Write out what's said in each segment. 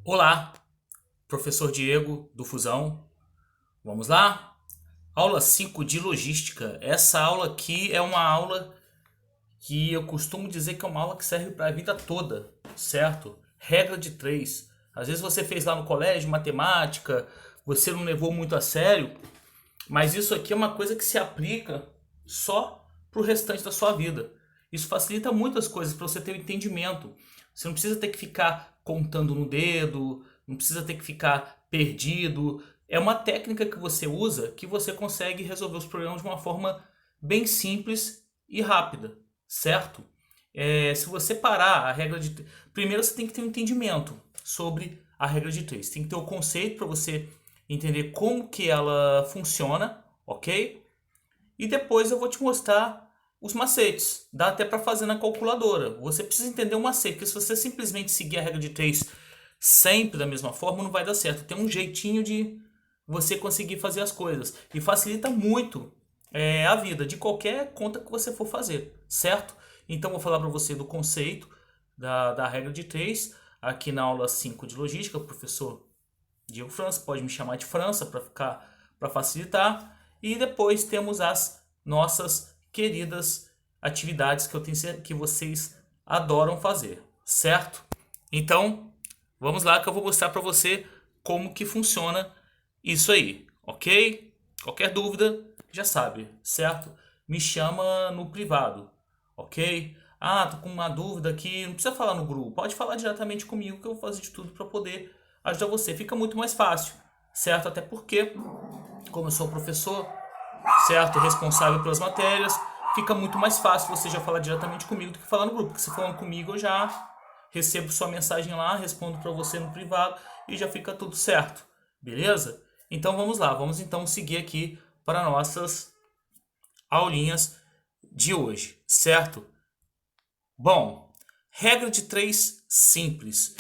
Olá, professor Diego do Fusão. Vamos lá? Aula 5 de logística. Essa aula aqui é uma aula que eu costumo dizer que é uma aula que serve para a vida toda, certo? Regra de três. Às vezes você fez lá no colégio matemática, você não levou muito a sério, mas isso aqui é uma coisa que se aplica só para o restante da sua vida. Isso facilita muitas coisas para você ter um entendimento. Você não precisa ter que ficar contando no dedo, não precisa ter que ficar perdido. É uma técnica que você usa que você consegue resolver os problemas de uma forma bem simples e rápida, certo? Se você parar a regra de. Primeiro você tem que ter um entendimento sobre a regra de três. Tem que ter o conceito para você entender como que ela funciona, ok? E depois eu vou te mostrar os macetes. Dá até para fazer na calculadora. Você precisa entender o macete, porque se você simplesmente seguir a regra de três sempre da mesma forma, não vai dar certo. Tem um jeitinho de você conseguir fazer as coisas. E facilita muito a vida de qualquer conta que você for fazer, certo? Então vou falar para você do conceito da regra de três aqui na aula 5 de logística, o professor Diego França, pode me chamar de França para facilitar. E depois temos as nossas queridas atividades que eu tenho que vocês adoram fazer, certo? Então, vamos lá que eu vou mostrar para você como que funciona isso aí, ok? Qualquer dúvida, já sabe, certo? Me chama no privado, ok? Ah, tô com uma dúvida aqui, não precisa falar no grupo, pode falar diretamente comigo que eu vou fazer de tudo para poder ajudar você. Fica muito mais fácil, certo? Até porque, como eu sou o professor, certo, responsável pelas matérias, fica muito mais fácil você já falar diretamente comigo do que falar no grupo. Porque se falando comigo, eu já recebo sua mensagem lá, respondo para você no privado e já fica tudo certo, beleza? Então vamos lá, vamos então seguir aqui para nossas aulinhas de hoje, certo? Bom, regra de três simples.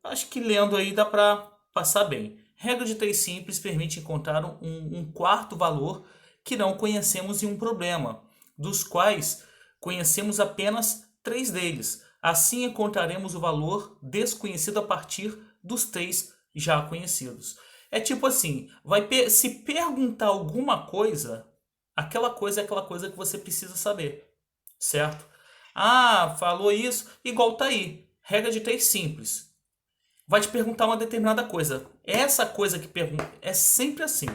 Acho que lendo aí dá para passar bem. Regra de três simples permite encontrar um quarto valor que não conhecemos em um problema, dos quais conhecemos apenas três deles. Assim encontraremos o valor desconhecido a partir dos três já conhecidos. É tipo assim, se perguntar alguma coisa, aquela coisa é aquela coisa que você precisa saber, certo? Ah, falou isso, igual tá aí. Regra de três simples, vai te perguntar uma determinada coisa. Essa coisa que pergunta é sempre assim.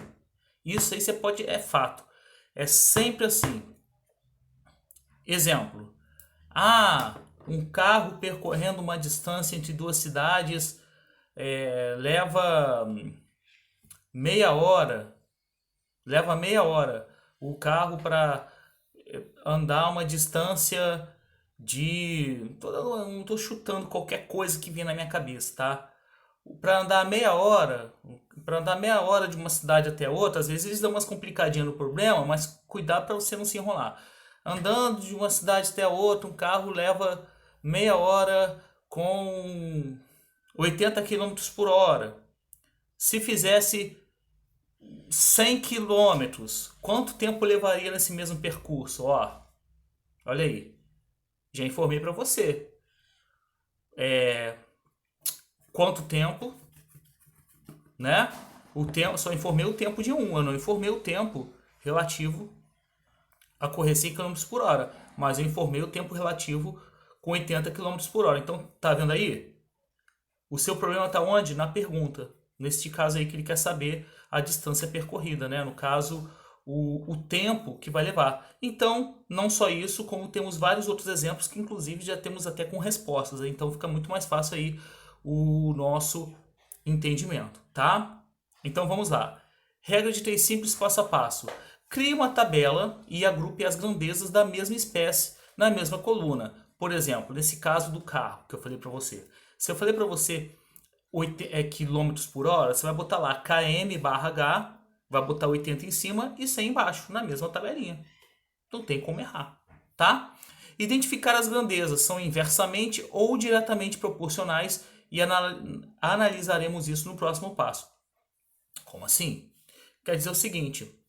Isso aí você pode, é fato. É sempre assim. Exemplo. Ah, um carro percorrendo uma distância entre duas cidades leva meia hora. Leva meia hora. O carro para andar uma distância de. Não estou chutando qualquer coisa que vier na minha cabeça, tá? Para andar meia hora de uma cidade até outra, às vezes eles dão umas complicadinhas no problema, mas cuidado para você não se enrolar. Andando de uma cidade até a outra, um carro leva meia hora com 80 quilômetros por hora. Se fizesse 100 quilômetros, quanto tempo levaria nesse mesmo percurso? Ó, olha aí, já informei para você. Quanto tempo, né? O tempo, só informei o tempo de um, eu não informei o tempo relativo a correr 100 km por hora, mas eu informei o tempo relativo com 80 km por hora. Então, tá vendo aí? O seu problema está onde? Na pergunta. Neste caso aí que ele quer saber a distância percorrida, né? No caso, o tempo que vai levar. Então, não só isso, como temos vários outros exemplos que inclusive já temos até com respostas. Então fica muito mais fácil aí o nosso entendimento, tá? Então vamos lá. Regra de três simples passo a passo. Crie uma tabela e agrupe as grandezas da mesma espécie na mesma coluna. Por exemplo, nesse caso do carro que eu falei para você. Se eu falei para você quilômetros por hora, você vai botar lá km/h, vai botar 80 em cima e 100 embaixo, na mesma tabelinha. Não tem como errar, tá? Identificar as grandezas são inversamente ou diretamente proporcionais e analisaremos isso no próximo passo. Como assim? Quer dizer o seguinte,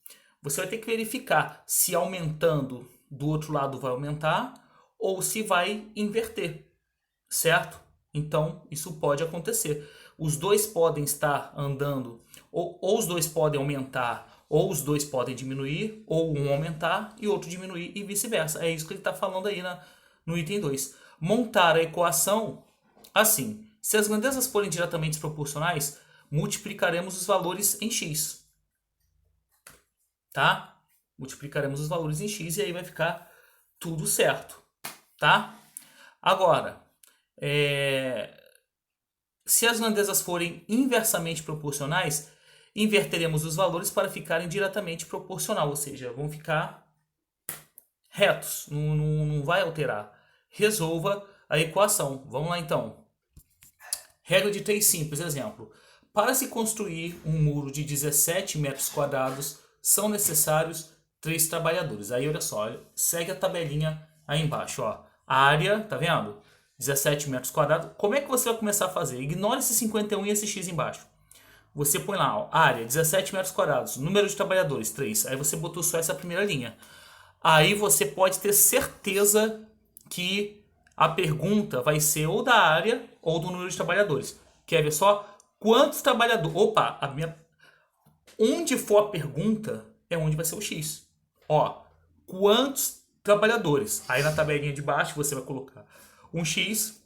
você vai ter que verificar se aumentando do outro lado vai aumentar ou se vai inverter, certo? Então, isso pode acontecer. Os dois podem estar andando, ou os dois podem aumentar, ou os dois podem diminuir, ou um aumentar e outro diminuir, e vice-versa. É isso que ele está falando aí no item 2. Montar a equação assim. Se as grandezas forem diretamente proporcionais, multiplicaremos os valores em x. Tá? Multiplicaremos os valores em x e aí vai ficar tudo certo. Tá? Agora, se as grandezas forem inversamente proporcionais, inverteremos os valores para ficarem diretamente proporcional, ou seja, vão ficar retos, não vai alterar. Resolva a equação. Vamos lá então. Regra de 3 simples, exemplo. Para se construir um muro de 17 metros quadrados, são necessários 3 trabalhadores. Aí olha só, segue a tabelinha aí embaixo. Ó. A área, tá vendo? 17 metros quadrados. Como é que você vai começar a fazer? Ignora esse 51 e esse x embaixo. Você põe lá, ó, área, 17 metros quadrados, número de trabalhadores, 3. Aí você botou só essa primeira linha. Aí você pode ter certeza que a pergunta vai ser ou da área ou do número de trabalhadores. Quer ver só? Quantos trabalhadores... Opa, onde for a pergunta é onde vai ser o x. Ó, quantos trabalhadores? Aí na tabelinha de baixo você vai colocar um x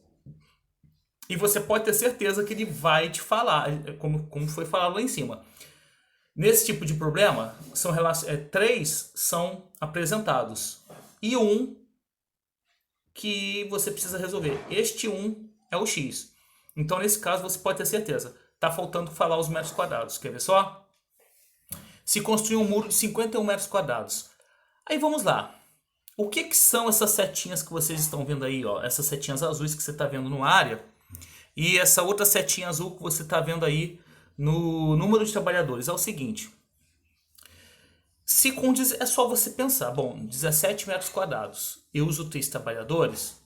e você pode ter certeza que ele vai te falar, como foi falado lá em cima. Nesse tipo de problema, 3 são apresentados e um que você precisa resolver. Este 1 é o x. Então, nesse caso, você pode ter certeza. Está faltando falar os metros quadrados. Quer ver só? Se construir um muro de 51 metros quadrados. Aí vamos lá. O que são essas setinhas que vocês estão vendo aí? Ó? Essas setinhas azuis que você está vendo no área. E essa outra setinha azul que você está vendo aí no número de trabalhadores. É o seguinte. É só você pensar. Bom, 17 metros quadrados. Eu uso 3 trabalhadores.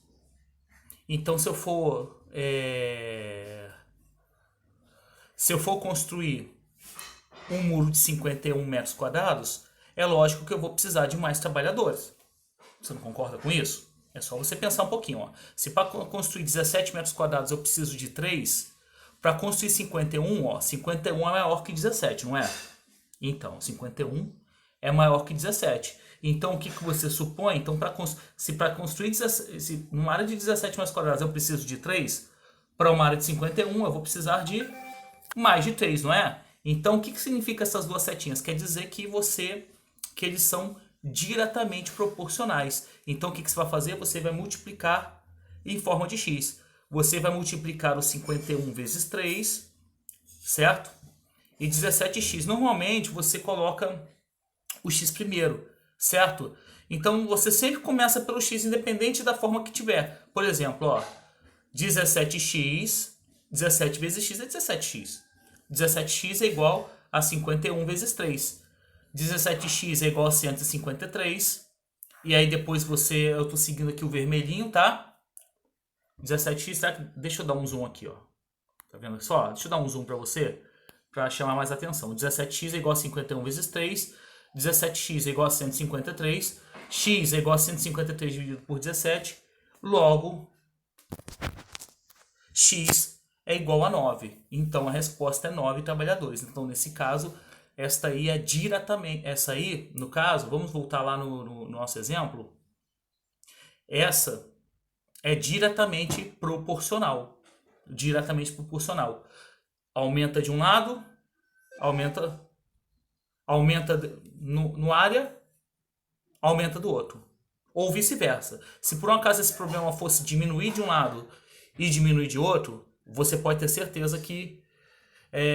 Então, se eu for construir um muro de 51 metros quadrados, é lógico que eu vou precisar de mais trabalhadores. Você não concorda com isso? É só você pensar um pouquinho. Ó. Se para construir 17 metros quadrados eu preciso de 3, para construir 51, ó, 51 é maior que 17, não é? Então, 51 é maior que 17. Então, o que você supõe? Então, se para construir numa área de 17 metros quadrados eu preciso de 3, para uma área de 51 eu vou precisar de mais de 3, não é? Então, o que significa essas duas setinhas? Quer dizer que eles são diretamente proporcionais. Então, o que você vai fazer? Você vai multiplicar em forma de x. Você vai multiplicar o 51 vezes 3, certo? E 17x. Normalmente, você coloca o x primeiro, certo? Então, você sempre começa pelo x, independente da forma que tiver. Por exemplo, ó, 17x, 17 vezes x é 17x. 17x é igual a 51 vezes 3. 17x é igual a 153. E aí depois eu tô seguindo aqui o vermelhinho, tá? 17x, tá? Deixa eu dar um zoom aqui, ó. Tá vendo só? Deixa eu dar um zoom pra você, pra chamar mais atenção. 17x é igual a 51 vezes 3. 17x é igual a 153. X é igual a 153 dividido por 17. Logo, x é igual a 9. Então, a resposta é 9 trabalhadores. Então, nesse caso, esta aí é diretamente... Essa aí, no caso, vamos voltar lá no nosso exemplo. Essa é diretamente proporcional. Diretamente proporcional. Aumenta de um lado, aumenta no área, aumenta do outro. Ou vice-versa. Se por um acaso esse problema fosse diminuir de um lado e diminuir de outro, você pode ter certeza que,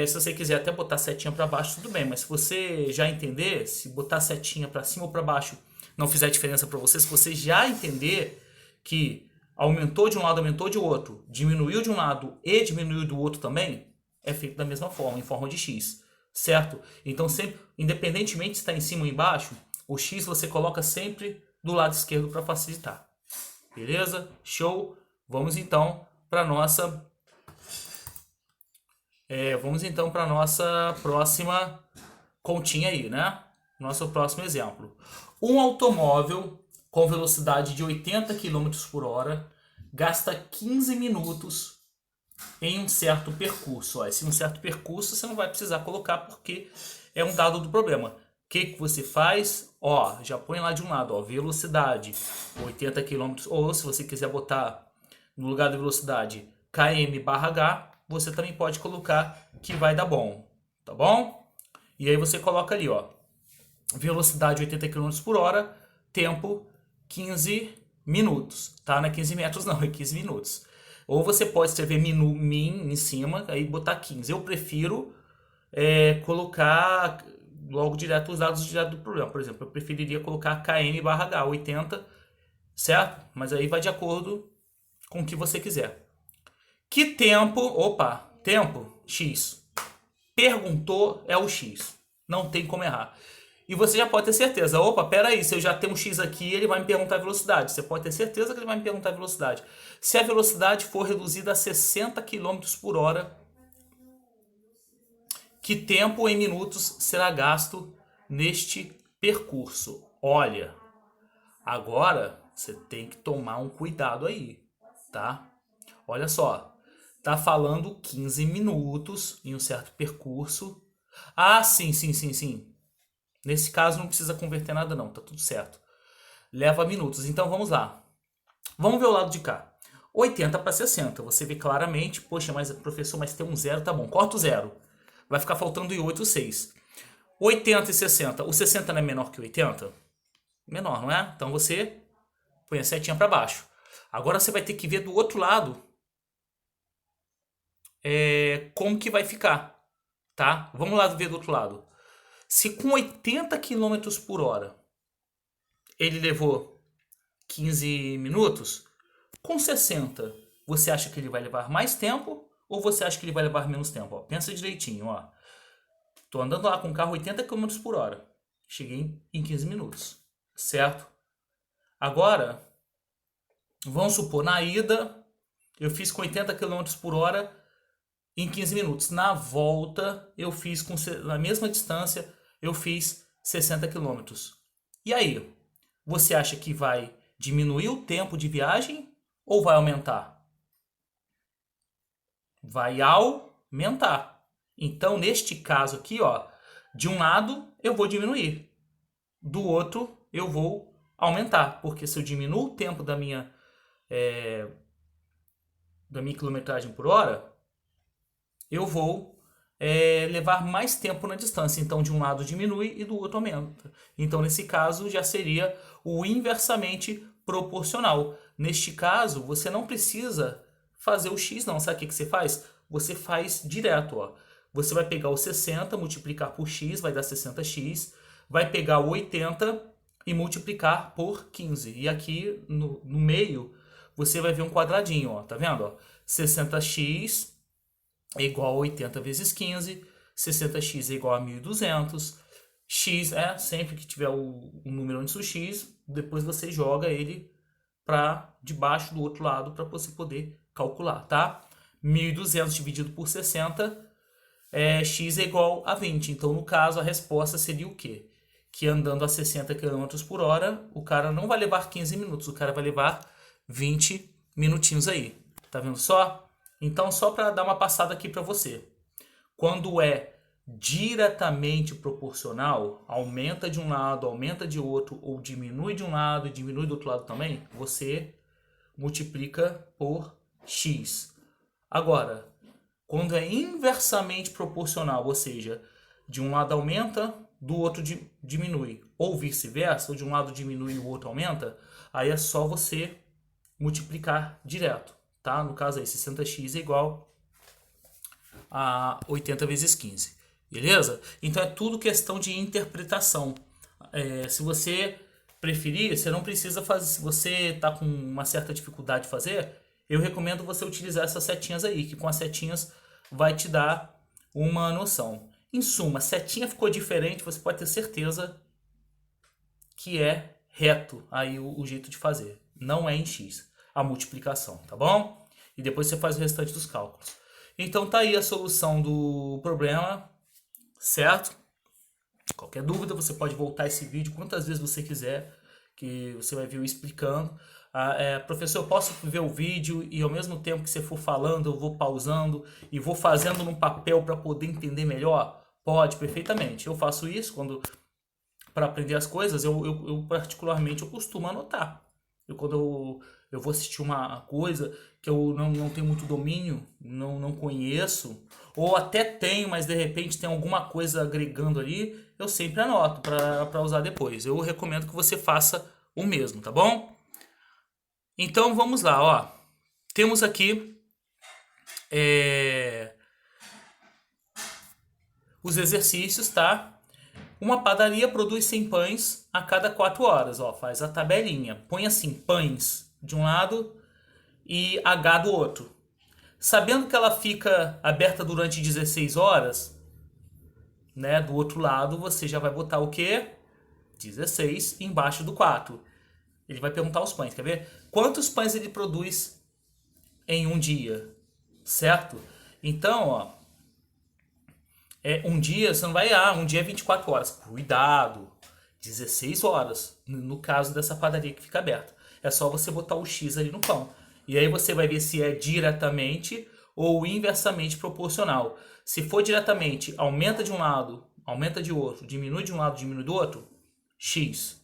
se você quiser até botar setinha para baixo, tudo bem. Mas se você já entender, se botar setinha para cima ou para baixo não fizer diferença para você, se você já entender que aumentou de um lado, aumentou de outro, diminuiu de um lado e diminuiu do outro também, é feito da mesma forma, em forma de x, certo? Então, sempre, independentemente se está em cima ou embaixo, o x você coloca sempre do lado esquerdo para facilitar. Beleza? Show? Vamos então para nossa próxima continha aí, né? Nosso próximo exemplo. Um automóvel com velocidade de 80 km por hora gasta 15 minutos em um certo percurso. Ó, esse um certo percurso você não vai precisar colocar porque é um dado do problema. O que você faz? Ó, já põe lá de um lado, ó, velocidade 80 km, ou se você quiser botar no lugar da velocidade km/h, você também pode colocar que vai dar bom, tá bom? E aí você coloca ali, ó, velocidade 80 km por hora, tempo 15 minutos, tá? Não é 15 metros não, é 15 minutos. Ou você pode escrever min em cima, aí botar 15. Eu prefiro colocar logo direto os dados direto do problema. Por exemplo, eu preferiria colocar km/h, 80, certo? Mas aí vai de acordo com o que você quiser. Que tempo, opa, tempo, x. Perguntou é o x. Não tem como errar. E você já pode ter certeza, opa, peraí, se eu já tenho um x aqui, ele vai me perguntar a velocidade. Você pode ter certeza que ele vai me perguntar a velocidade. Se a velocidade for reduzida a 60 km por hora, que tempo em minutos será gasto neste percurso? Olha, agora você tem que tomar um cuidado aí, tá? Olha só, tá falando 15 minutos em um certo percurso. Ah, sim, sim, sim, sim. Nesse caso não precisa converter nada não, tá tudo certo. Leva minutos. Então vamos lá. Vamos ver o lado de cá. 80 para 60. Você vê claramente, poxa, mas professor, mas tem um zero, tá bom. Corta o zero. Vai ficar faltando em 8, 6. 80 e 60. O 60 não é menor que 80? Menor, não é? Então você põe a setinha para baixo. Agora você vai ter que ver do outro lado como que vai ficar, tá? Vamos lá ver do outro lado. Se com 80 km por hora ele levou 15 minutos, com 60 você acha que ele vai levar mais tempo ou você acha que ele vai levar menos tempo? Ó, pensa direitinho, ó. Tô andando lá com o carro 80 km por hora. Cheguei em 15 minutos, certo? Agora, vamos supor, na ida eu fiz com 80 km por hora em 15 minutos. Na volta eu fiz na mesma distância, eu fiz 60 km. E aí, você acha que vai diminuir o tempo de viagem ou vai aumentar? Vai aumentar. Então, neste caso aqui, ó, de um lado eu vou diminuir, do outro eu vou aumentar, porque se eu diminuo o tempo da minha quilometragem por hora, eu vou levar mais tempo na distância. Então, de um lado diminui e do outro aumenta. Então, nesse caso, já seria o inversamente proporcional. Neste caso, você não precisa fazer o x, não. Sabe o que você faz? Você faz direto, ó. Você vai pegar o 60, multiplicar por x, vai dar 60x. Vai pegar o 80 e multiplicar por 15. E aqui no meio, você vai ver um quadradinho, ó. Tá vendo? Ó? 60x é igual a 80 vezes 15, 60x é igual a 1.200, x sempre que tiver o número antes do x, depois você joga ele para debaixo do outro lado para você poder calcular, tá? 1.200 dividido por 60, x é igual a 20. Então, no caso, a resposta seria o quê? Que andando a 60 km por hora, o cara não vai levar 15 minutos, o cara vai levar 20 minutinhos aí. Tá vendo só? Então, só para dar uma passada aqui para você. Quando é diretamente proporcional, aumenta de um lado, aumenta de outro, ou diminui de um lado e diminui do outro lado também, você multiplica por x. Agora, quando é inversamente proporcional, ou seja, de um lado aumenta, do outro diminui, ou vice-versa, ou de um lado diminui e o outro aumenta, aí é só você multiplicar direto. Tá? No caso aí, 60x é igual a 80 vezes 15. Beleza? Então é tudo questão de interpretação. Se você preferir, você não precisa fazer. Se você está com uma certa dificuldade de fazer, eu recomendo você utilizar essas setinhas aí, que com as setinhas vai te dar uma noção. Em suma, setinha ficou diferente, você pode ter certeza que é reto aí o jeito de fazer. Não é em x a multiplicação, tá bom? E depois você faz o restante dos cálculos. Então tá aí a solução do problema, certo? Qualquer dúvida você pode voltar esse vídeo quantas vezes você quiser, que você vai ver eu explicando. Professor, eu posso ver o vídeo e ao mesmo tempo que você for falando, eu vou pausando e vou fazendo num papel para poder entender melhor? Pode, perfeitamente. Eu faço isso quando para aprender as coisas, eu particularmente eu costumo anotar. Quando eu vou assistir uma coisa que eu não tenho muito domínio, não conheço, ou até tenho, mas de repente tem alguma coisa agregando ali, eu sempre anoto para usar depois. Eu recomendo que você faça o mesmo, tá bom? Então vamos lá, ó. Temos aqui é, os exercícios, tá? Uma padaria produz 100 pães a cada 4 horas, ó. Faz a tabelinha. Põe assim, pães de um lado e H do outro. Sabendo que ela fica aberta durante 16 horas, né? Do outro lado, você já vai botar o quê? 16 embaixo do 4. Ele vai perguntar os pães, quer ver? Quantos pães ele produz em um dia? Certo? Então, ó, um dia, você não vai, um dia é 24 horas. Cuidado! 16 horas, no caso dessa padaria que fica aberta. É só você botar o X ali no pão. E aí você vai ver se é diretamente ou inversamente proporcional. Se for diretamente, aumenta de um lado, aumenta de outro, diminui de um lado, diminui do outro, X.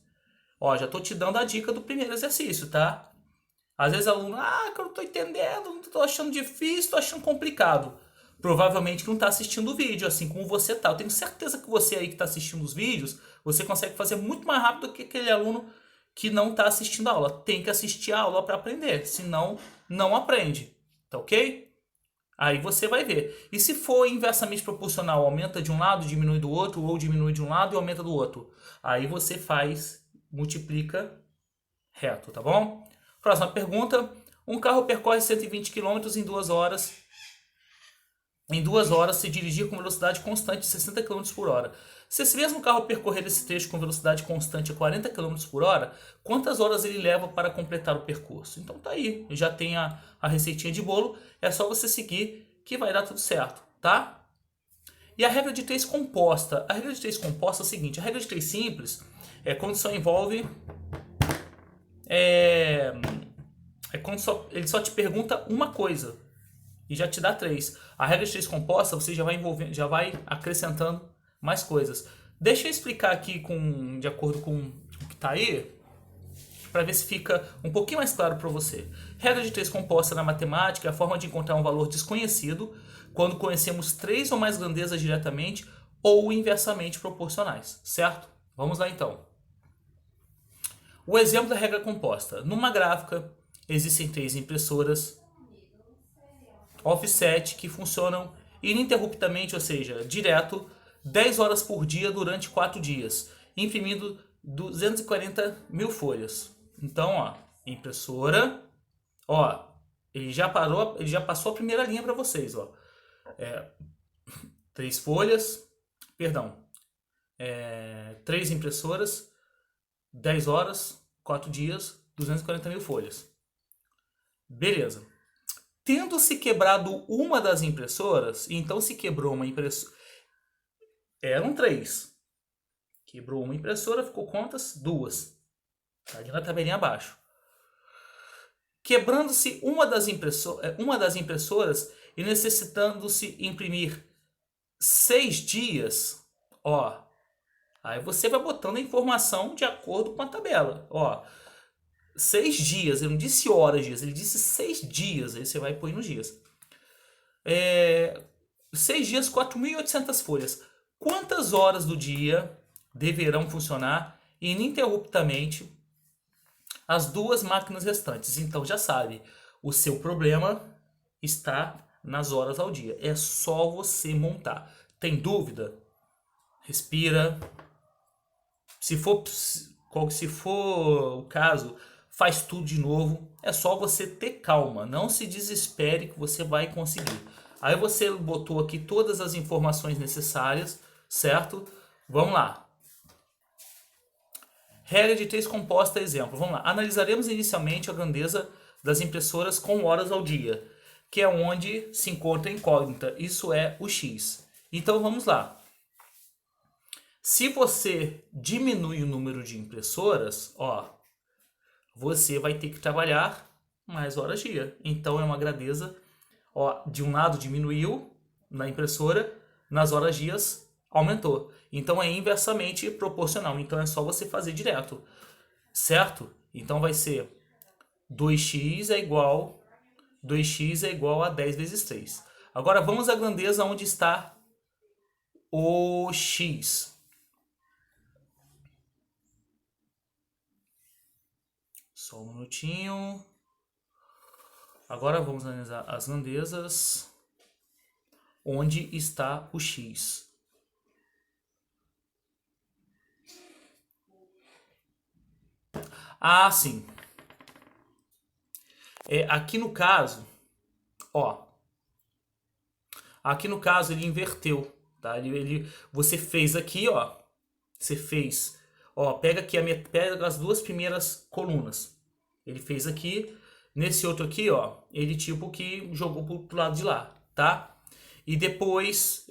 Ó, já tô te dando a dica do primeiro exercício, tá? Às vezes o aluno, que eu não tô entendendo, não tô achando difícil, tô achando complicado. Provavelmente não tá assistindo o vídeo, assim como você tá. Eu tenho certeza que você aí que tá assistindo os vídeos, você consegue fazer muito mais rápido do que aquele aluno que não tá assistindo a aula. Tem que assistir a aula para aprender, senão não aprende, tá ok? Aí você vai ver. E se for inversamente proporcional, aumenta de um lado, diminui do outro, ou diminui de um lado e aumenta do outro. Aí você multiplica reto, tá bom? Próxima pergunta. Um carro percorre 120 km em 2 horas. Em 2 horas, se dirigir com velocidade constante de 60 km por hora. Se esse mesmo carro percorrer esse trecho com velocidade constante a 40 km por hora, quantas horas ele leva para completar o percurso? Então tá aí, já tem a receitinha de bolo, é só você seguir que vai dar tudo certo, tá? E a regra de 3 composta. A regra de 3 composta é o seguinte, a regra de 3 simples é quando só envolve... quando ele só te pergunta uma coisa e já te dá 3. A regra de 3 composta você já vai acrescentando mais coisas. Deixa eu explicar aqui de acordo com o que está aí, para ver se fica um pouquinho mais claro para você. Regra de 3 composta na matemática é a forma de encontrar um valor desconhecido quando conhecemos 3 ou mais grandezas diretamente ou inversamente proporcionais, certo? Vamos lá então. O exemplo da regra composta. Numa gráfica, existem 3 impressoras offset que funcionam ininterruptamente, ou seja, direto, 10 horas por dia durante 4 dias, imprimindo 240 mil folhas. Então, ó, impressora, ó, ele já passou a primeira linha para vocês, ó. 3 folhas, perdão, 3 impressoras, 10 horas, 4 dias, 240 mil folhas. Beleza. Tendo-se quebrado uma das impressoras, então se quebrou uma impressora... Eram 3. Quebrou uma impressora, ficou quantas? 2. Tá ali na tabelinha abaixo. Quebrando-se uma das impressoras e necessitando-se imprimir 6 dias, ó. Aí você vai botando a informação de acordo com a tabela, ó. 6 dias, ele não disse horas, dias, ele disse 6 dias, aí você vai pôr nos dias. 6 dias, 4.800 folhas. Quantas horas do dia deverão funcionar ininterruptamente as 2 máquinas restantes? Então já sabe, o seu problema está nas horas ao dia. É só você montar. Tem dúvida? Respira. Se for o caso, faz tudo de novo. É só você ter calma. Não se desespere que você vai conseguir. Aí você botou aqui todas as informações necessárias, certo? Vamos lá. Regra de 3 composta, exemplo. Vamos lá. Analisaremos inicialmente a grandeza das impressoras com horas ao dia, que é onde se encontra a incógnita. Isso é o X. Então vamos lá. Se você diminui o número de impressoras, ó, você vai ter que trabalhar mais horas dia. Então é uma grandeza, ó, de um lado diminuiu na impressora, nas horas dias aumentou. Então é inversamente proporcional. Então é só você fazer direto, certo? Então vai ser 2x é igual a 10 vezes 3. Agora vamos à grandeza onde está o x. Só um minutinho. Agora vamos analisar as grandezas. Onde está o x? Ah, sim. Aqui no caso, ó. Aqui no caso ele inverteu, tá? Você fez aqui, ó. Você fez, ó. Pega aqui pega as duas primeiras colunas. Ele fez aqui. Nesse outro aqui, ó, ele tipo que jogou pro lado de lá, tá? E depois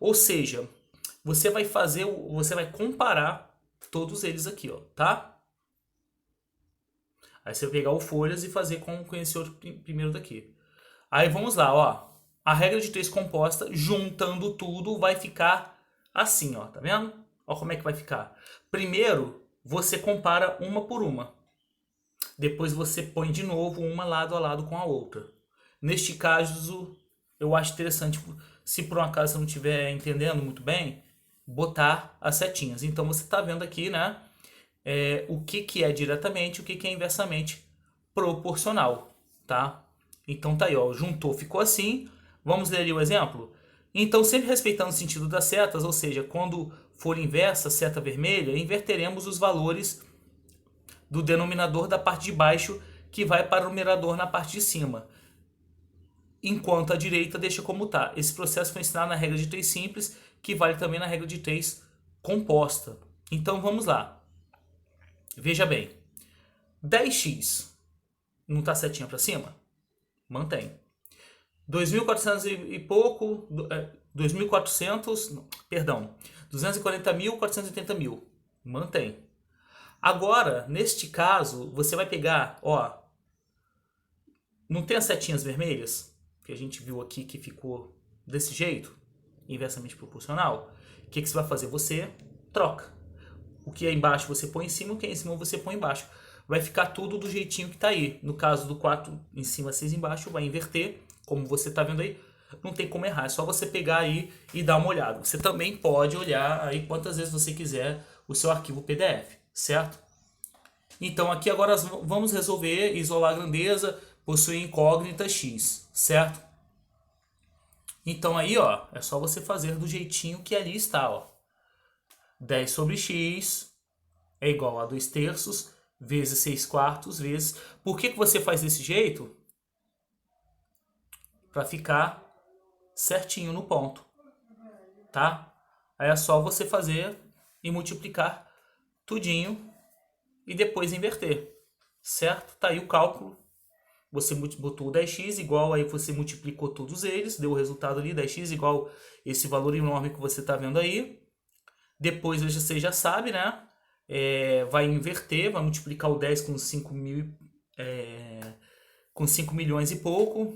ou seja, você vai comparar todos eles aqui, ó, tá? Aí você vai pegar o folhas e fazer com esse outro primeiro daqui. Aí vamos lá, ó. A regra de 3 composta, juntando tudo, vai ficar assim, ó, tá vendo? Ó como é que vai ficar. Primeiro, você compara uma por uma. Depois você põe de novo uma lado a lado com a outra. Neste caso, eu acho interessante, se por um acaso você não estiver entendendo muito bem, botar as setinhas. Então você está vendo aqui, né? O que é diretamente, o que é inversamente proporcional, tá? Então tá aí, ó, juntou, ficou assim. Vamos ler ali o exemplo? Então, sempre respeitando o sentido das setas, ou seja, quando for inversa, seta vermelha, inverteremos os valores do denominador da parte de baixo que vai para o numerador na parte de cima, enquanto a direita deixa como está. Esse processo foi ensinado na regra de 3 simples, que vale também na regra de 3 composta. Então vamos lá. Veja bem. 10x não está setinha para cima? Mantém. 2.400 e pouco, 2.400, perdão, 240.480.000, mantém. Agora, neste caso, você vai pegar, ó, não tem as setinhas vermelhas, que a gente viu aqui que ficou desse jeito, inversamente proporcional? O que você vai fazer? Você troca. O que é embaixo você põe em cima, o que é em cima você põe embaixo. Vai ficar tudo do jeitinho que tá aí. No caso do 4 em cima, 6 embaixo, vai inverter, como você tá vendo aí. Não tem como errar, é só você pegar aí e dar uma olhada. Você também pode olhar aí quantas vezes você quiser o seu arquivo PDF, certo? Então aqui agora vamos resolver isolar a grandeza, possuir incógnita x, certo? Então aí, ó, é só você fazer do jeitinho que ali está, ó. 10 sobre x é igual a 2 terços vezes 6 quartos vezes... Por que você faz desse jeito? Para ficar certinho no ponto, tá? Aí é só você fazer e multiplicar tudinho e depois inverter, certo? Tá aí o cálculo. Você botou 10x igual, aí você multiplicou todos eles, deu o resultado ali, 10x igual esse valor enorme que você está vendo aí. Depois você já sabe, né? Vai inverter, vai multiplicar o 10 com 5 milhões e pouco,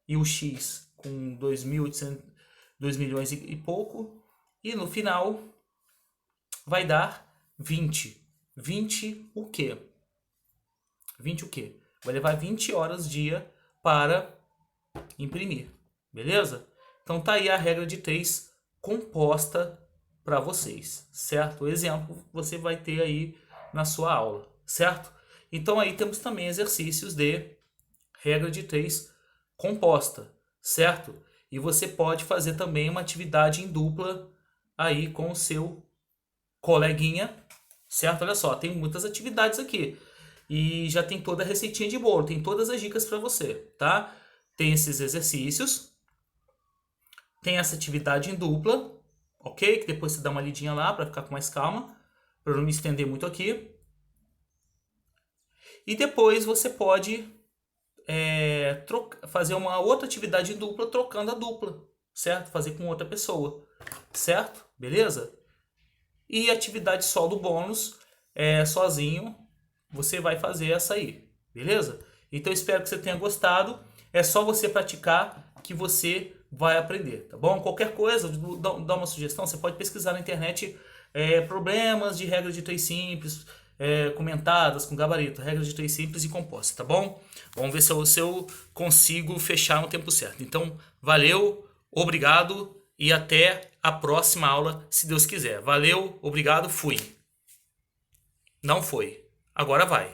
e o x com 2 milhões e pouco, e no final vai dar 20. 20 o quê? 20 o quê? Vai levar 20 horas dia para imprimir, beleza? Então tá aí a regra de 3 composta para vocês, certo? O exemplo você vai ter aí na sua aula, certo? Então aí temos também exercícios de regra de 3 composta, certo? E você pode fazer também uma atividade em dupla aí com o seu coleguinha, certo? Olha só, tem muitas atividades aqui. E já tem toda a receitinha de bolo, tem todas as dicas para você, tá? Tem esses exercícios, tem essa atividade em dupla, ok? Que depois você dá uma lidinha lá para ficar com mais calma, para não me estender muito aqui. E depois você pode fazer uma outra atividade em dupla trocando a dupla, certo? Fazer com outra pessoa, certo? Beleza? E atividade só do bônus, sozinho, você vai fazer essa aí, beleza? Então espero que você tenha gostado. É só você praticar que você vai aprender, tá bom? Qualquer coisa, dá uma sugestão, você pode pesquisar na internet problemas de regras de três simples, comentadas com gabarito, regras de três simples e composta, tá bom? Vamos ver se eu consigo fechar no tempo certo. Então, valeu, obrigado e até a próxima aula, se Deus quiser. Valeu, obrigado, fui. Não foi. Agora vai.